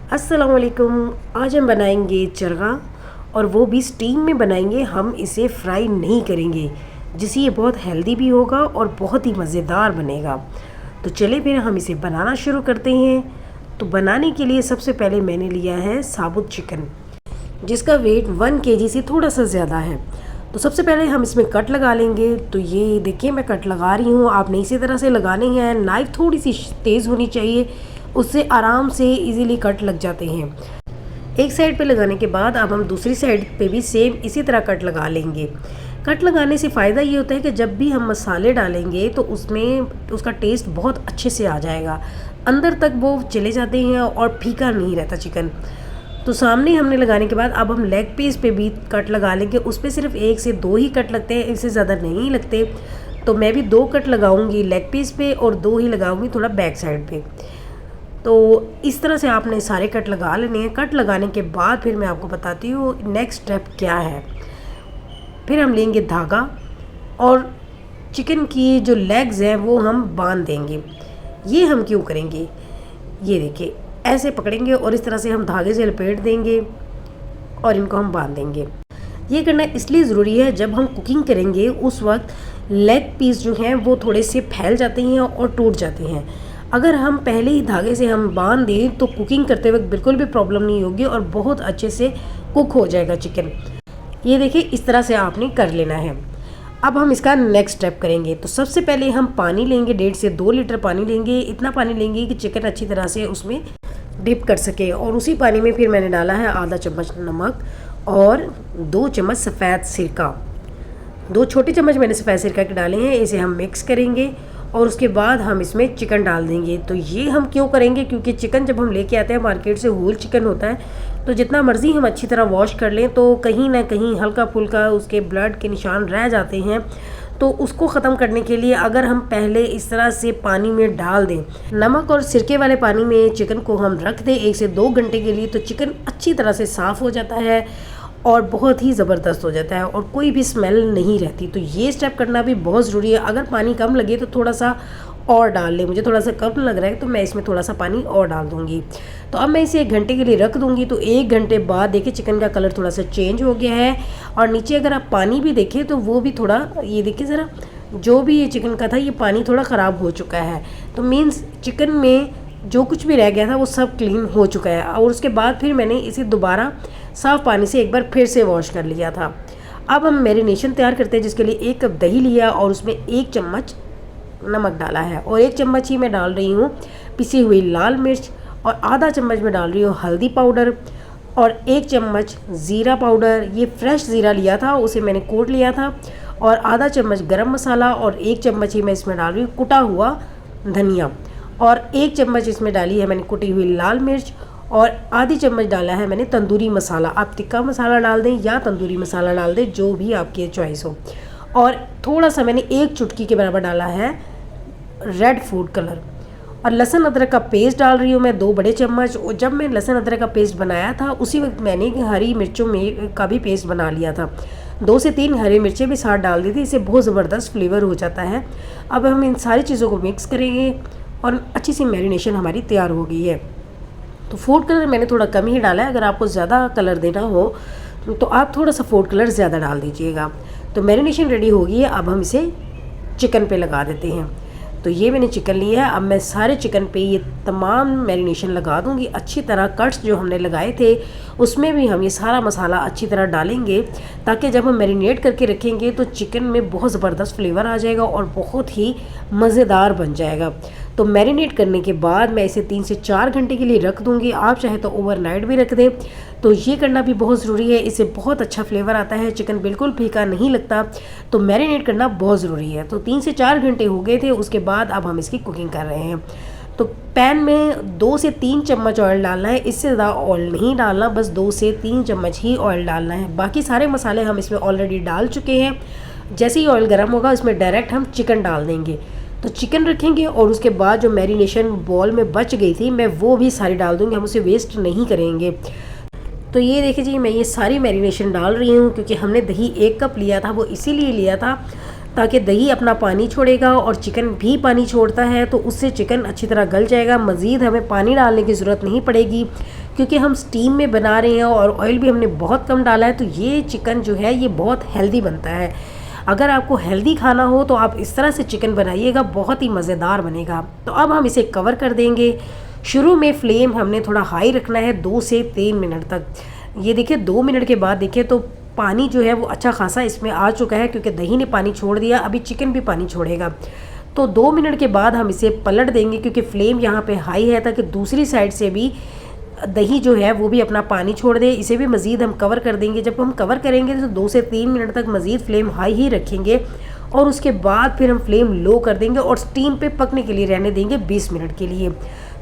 अस्सलाम वालेकुम। आज हम बनाएंगे चरगा और वो भी स्टीम में बनाएंगे। हम इसे फ्राई नहीं करेंगे, जिससे ये बहुत हेल्दी भी होगा और बहुत ही मज़ेदार बनेगा। तो चलिए फिर हम इसे बनाना शुरू करते हैं। तो बनाने के लिए सबसे पहले मैंने लिया है साबुत चिकन, जिसका वेट 1 kg से थोड़ा सा ज़्यादा है। तो सबसे पहले हम इसमें कट लगा लेंगे। तो ये देखिए मैं कट लगा रही हूँ, आपने इसी तरह से लगाने हैं। नाइफ़ थोड़ी सी तेज़ होनी चाहिए, उससे आराम से इजीली कट लग जाते हैं। एक साइड पे लगाने के बाद अब हम दूसरी साइड पे भी सेम इसी तरह कट लगा लेंगे। कट लगाने से फ़ायदा ये होता है कि जब भी हम मसाले डालेंगे तो उसमें उसका टेस्ट बहुत अच्छे से आ जाएगा, अंदर तक वो चले जाते हैं और फीका नहीं रहता चिकन। तो सामने हमने लगाने के बाद अब हम लेग पीस पे भी कट लगा लेंगे। उस पर सिर्फ 1 से 2 ही कट लगते हैं, इससे ज़्यादा नहीं लगते। तो मैं भी 2 कट लगाऊंगी लेग पीस पे और 2 ही लगाऊंगी थोड़ा बैक साइड पे। तो इस तरह से आपने सारे कट लगा लेने हैं। कट लगाने के बाद फिर मैं आपको बताती हूँ नेक्स्ट स्टेप क्या है। फिर हम लेंगे धागा और चिकन की जो लेग्स हैं वो हम बांध देंगे। ये हम क्यों करेंगे, ये देखिए ऐसे पकड़ेंगे और इस तरह से हम धागे से लपेट देंगे और इनको हम बांध देंगे। ये करना इसलिए ज़रूरी है, जब हम कुकिंग करेंगे उस वक्त लेग पीस जो हैं वो थोड़े से फैल जाते हैं और टूट जाते हैं। अगर हम पहले ही धागे से हम बांध दें तो कुकिंग करते वक्त बिल्कुल भी प्रॉब्लम नहीं होगी और बहुत अच्छे से कुक हो जाएगा चिकन। ये देखिए इस तरह से आपने कर लेना है। अब हम इसका नेक्स्ट स्टेप करेंगे। तो सबसे पहले हम पानी लेंगे, 1.5 से 2 लीटर पानी लेंगे। इतना पानी लेंगे कि चिकन अच्छी तरह से उसमें डिप कर सके। और उसी पानी में फिर मैंने डाला है आधा चम्मच नमक और 2 चम्मच सफ़ेद सिरका। 2 छोटे चम्मच मैंने सफ़ेद सिरका के डाले हैं। इसे हम मिक्स करेंगे और उसके बाद हम इसमें चिकन डाल देंगे। तो ये हम क्यों करेंगे, क्योंकि चिकन जब हम लेके आते हैं मार्केट से होल चिकन होता है, तो जितना मर्ज़ी हम अच्छी तरह वॉश कर लें तो कहीं ना कहीं हल्का फुल्का उसके ब्लड के निशान रह जाते हैं। तो उसको ख़त्म करने के लिए अगर हम पहले इस तरह से पानी में डाल दें, नमक और सिरके वाले पानी में चिकन को हम रख दें 1 से 2 घंटे के लिए, तो चिकन अच्छी तरह से साफ़ हो जाता है और बहुत ही ज़बरदस्त हो जाता है और कोई भी स्मेल नहीं रहती। तो ये स्टेप करना भी बहुत ज़रूरी है। अगर पानी कम लगे तो थोड़ा सा और डाल लें। मुझे थोड़ा सा कम लग रहा है तो मैं इसमें थोड़ा सा पानी और डाल दूँगी। तो अब मैं इसे 1 घंटे के लिए रख दूँगी। तो 1 घंटे बाद देखिए चिकन का कलर थोड़ा सा चेंज हो गया है और नीचे अगर आप पानी भी देखें तो वो भी थोड़ा, ये देखिए ज़रा, जो भी ये चिकन का था ये पानी थोड़ा ख़राब हो चुका है। तो मीन्स चिकन में जो कुछ भी रह गया था वो सब क्लीन हो चुका है। और उसके बाद फिर मैंने इसे दोबारा साफ़ पानी से एक बार फिर से वॉश कर लिया था। अब हम मैरिनेशन तैयार करते हैं, जिसके लिए 1 कप दही लिया और उसमें 1 चम्मच नमक डाला है और 1 चम्मच ही मैं डाल रही हूँ पिसी हुई लाल मिर्च और आधा चम्मच में डाल रही हूँ हल्दी पाउडर और 1 चम्मच ज़ीरा पाउडर। ये फ्रेश ज़ीरा लिया था, उसे मैंने कूट लिया था। और आधा चम्मच गरम मसाला और 1 चम्मच ही मैं इसमें डाल रही हूँ कुटा हुआ धनिया और 1 चम्मच इसमें डाली है मैंने कुटी हुई लाल मिर्च और आधी चम्मच डाला है मैंने तंदूरी मसाला। आप टिक्का मसाला डाल दें या तंदूरी मसाला डाल दें, जो भी आपकी चॉइस हो। और थोड़ा सा मैंने 1 चुटकी के बराबर डाला है रेड फूड कलर। और लहसुन अदरक का पेस्ट डाल रही हूँ मैं 2 बड़े चम्मच। और जब मैं लहसुन अदरक का पेस्ट बनाया था उसी वक्त मैंने हरी मिर्चों में का भी पेस्ट बना लिया था। 2 से 3 हरी मिर्चें भी साथ डाल दी थी, इससे बहुत ज़बरदस्त फ्लेवर हो जाता है। अब हम इन सारी चीज़ों को मिक्स करेंगे और अच्छी सी मैरिनेशन हमारी तैयार हो गई है। तो फूड कलर मैंने थोड़ा कम ही डाला है। अगर आपको ज़्यादा कलर देना हो तो आप थोड़ा सा फूड कलर ज़्यादा डाल दीजिएगा। तो मैरिनेशन रेडी हो गई है। अब हम इसे चिकन पे लगा देते हैं। तो ये मैंने चिकन लिया है। अब मैं सारे चिकन पे ये तमाम मैरिनेशन लगा दूंगी अच्छी तरह। कट्स जो हमने लगाए थे उसमें भी हम ये सारा मसाला अच्छी तरह डालेंगे, ताकि जब हम मैरिनेट करके रखेंगे तो चिकन में बहुत ज़बरदस्त फ्लेवर आ जाएगा और बहुत ही मज़ेदार बन जाएगा। तो मैरिनेट करने के बाद मैं इसे 3 से 4 घंटे के लिए रख दूँगी। आप चाहे तो ओवरनाइट भी रख दें। तो ये करना भी बहुत ज़रूरी है, इससे बहुत अच्छा फ्लेवर आता है, चिकन बिल्कुल फीका नहीं लगता। तो मैरिनेट करना बहुत ज़रूरी है। तो 3 से 4 घंटे हो गए थे। उसके बाद अब हम इसकी कुकिंग कर रहे हैं। तो पैन में 2 से 3 चम्मच ऑयल डालना है, इससे ज़्यादा ऑयल नहीं डालना, बस 2 से 3 चम्मच ही ऑयल डालना है। बाकी सारे मसाले हम इसमें ऑलरेडी डाल चुके हैं। जैसे ही ऑयल गर्म होगा इसमें डायरेक्ट हम चिकन डाल देंगे। तो चिकन रखेंगे और उसके बाद जो मैरिनेशन बॉल में बच गई थी मैं वो भी सारी डाल दूँगी, हम उसे वेस्ट नहीं करेंगे। तो ये देखिए जी, मैं ये सारी मैरिनेशन डाल रही हूँ क्योंकि हमने दही 1 कप लिया था, वो इसीलिए लिया था ताकि दही अपना पानी छोड़ेगा और चिकन भी पानी छोड़ता है, तो उससे चिकन अच्छी तरह गल जाएगा। मज़ीद हमें पानी डालने की ज़रूरत नहीं पड़ेगी क्योंकि हम स्टीम में बना रहे हैं और ऑयल भी हमने बहुत कम डाला है, तो ये चिकन जो है ये बहुत हेल्दी बनता है। अगर आपको हेल्दी खाना हो तो आप इस तरह से चिकन बनाइएगा, बहुत ही मज़ेदार बनेगा। तो अब हम इसे कवर कर देंगे। शुरू में फ्लेम हमने थोड़ा हाई रखना है 2 से 3 मिनट तक। ये देखिए 2 मिनट के बाद देखिए तो पानी जो है वो अच्छा खासा इसमें आ चुका है, क्योंकि दही ने पानी छोड़ दिया, अभी चिकन भी पानी छोड़ेगा। तो 2 मिनट के बाद हम इसे पलट देंगे, क्योंकि फ्लेम यहाँ पे हाई है, ताकि दूसरी साइड से भी दही जो है वो भी अपना पानी छोड़ दे। इसे भी मज़ीद हम कवर कर देंगे। जब हम कवर करेंगे तो 2 से 3 मिनट तक मज़ीद फ्लेम हाई ही रखेंगे और उसके बाद फिर हम फ्लेम लो कर देंगे और स्टीम पे पकने के लिए रहने देंगे 20 मिनट के लिए।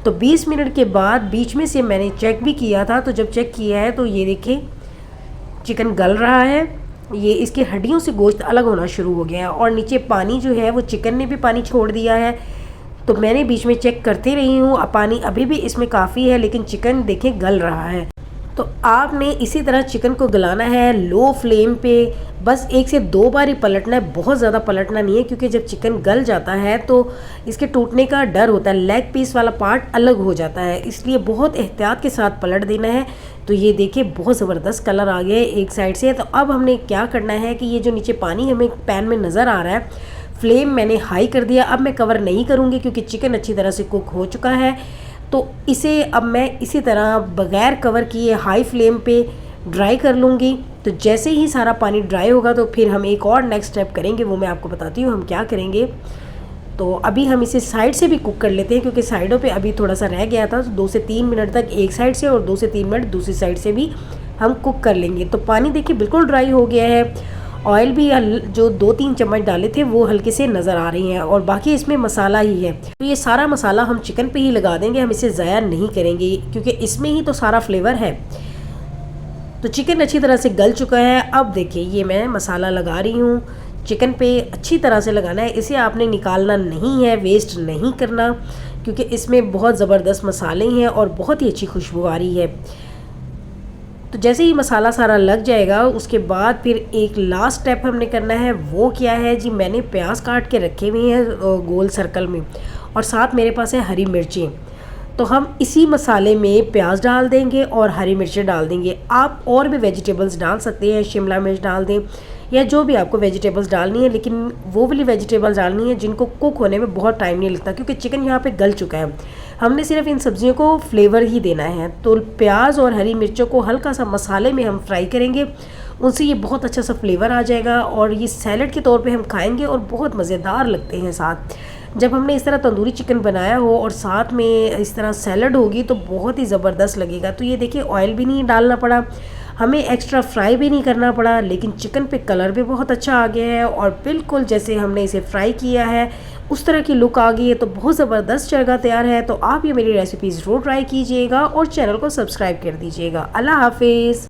तो 20 मिनट के बाद बीच में से मैंने चेक भी किया था, तो जब चेक किया है तो ये देखिए चिकन गल रहा है, ये इसके हड्डियों से गोश्त अलग होना शुरू हो गया है और नीचे पानी जो है वो चिकन ने भी पानी छोड़ दिया है। तो मैंने बीच में चेक करते रही हूँ, पानी अभी भी इसमें काफ़ी है, लेकिन चिकन देखें गल रहा है। तो आपने इसी तरह चिकन को गलाना है लो फ्लेम पे, बस 1 से 2 बार ही पलटना है, बहुत ज़्यादा पलटना नहीं है, क्योंकि जब चिकन गल जाता है तो इसके टूटने का डर होता है, लेग पीस वाला पार्ट अलग हो जाता है, इसलिए बहुत एहतियात के साथ पलट देना है। तो ये देखिए बहुत ज़बरदस्त कलर आ गया है एक साइड से। तो अब हमने क्या करना है कि ये जो नीचे पानी हमें पैन में नज़र आ रहा है, फ्लेम मैंने हाई कर दिया। अब मैं कवर नहीं करूँगी क्योंकि चिकन अच्छी तरह से कुक हो चुका है। तो इसे अब मैं इसी तरह बग़ैर कवर किए हाई फ्लेम पे ड्राई कर लूँगी। तो जैसे ही सारा पानी ड्राई होगा तो फिर हम एक और नेक्स्ट स्टेप करेंगे, वो मैं आपको बताती हूँ हम क्या करेंगे। तो अभी हम इसे साइड से भी कुक कर लेते हैं, क्योंकि साइडों पे अभी थोड़ा सा रह गया था। तो 2 से 3 मिनट तक एक साइड से और 2 से 3 मिनट दूसरी साइड से भी हम कुक कर लेंगे। तो पानी देखिए बिल्कुल ड्राई हो गया है, ऑयल भी जो 2-3 चम्मच डाले थे वो हल्के से नज़र आ रही हैं और बाकी इसमें मसाला ही है। तो ये सारा मसाला हम चिकन पे ही लगा देंगे, हम इसे ज़ाया नहीं करेंगे क्योंकि इसमें ही तो सारा फ्लेवर है। तो चिकन अच्छी तरह से गल चुका है। अब देखिए ये मैं मसाला लगा रही हूँ, चिकन पे अच्छी तरह से लगाना है, इसे आपने निकालना नहीं है, वेस्ट नहीं करना, क्योंकि इसमें बहुत ज़बरदस्त मसाले हैं और बहुत ही अच्छी खुशबू आ रही है। तो जैसे ही मसाला सारा लग जाएगा उसके बाद फिर एक लास्ट स्टेप हमने करना है। वो क्या है जी, मैंने प्याज काट के रखे हुए हैं गोल सर्कल में और साथ मेरे पास है हरी मिर्चें। तो हम इसी मसाले में प्याज डाल देंगे और हरी मिर्चें डाल देंगे। आप और भी वेजिटेबल्स डाल सकते हैं, शिमला मिर्च डाल दें या जो भी आपको वेजिटेबल्स डालनी है, लेकिन वो वाली वेजिटेबल्स डालनी है जिनको कुक होने में बहुत टाइम नहीं लगता, क्योंकि चिकन यहाँ पे गल चुका है। हमने सिर्फ इन सब्जियों को फ्लेवर ही देना है। तो प्याज और हरी मिर्चों को हल्का सा मसाले में हम फ्राई करेंगे, उनसे ये बहुत अच्छा सा फ्लेवर आ जाएगा और ये सैलड के तौर पे हम खाएंगे और बहुत मज़ेदार लगते हैं। साथ जब हमने इस तरह तंदूरी चिकन बनाया हो और साथ में इस तरह सैलड होगी तो बहुत ही ज़बरदस्त लगेगा। तो ये देखिए ऑयल भी नहीं डालना पड़ा, हमें एक्स्ट्रा फ्राई भी नहीं करना पड़ा, लेकिन चिकन पे कलर भी बहुत अच्छा आ गया है और बिल्कुल जैसे हमने इसे फ्राई किया है उस तरह की लुक आ गई है। तो बहुत ज़बरदस्त जगह तैयार है। तो आप ये मेरी रेसिपी ज़रूर ट्राई कीजिएगा और चैनल को सब्सक्राइब कर दीजिएगा। अल्लाह हाफिज़।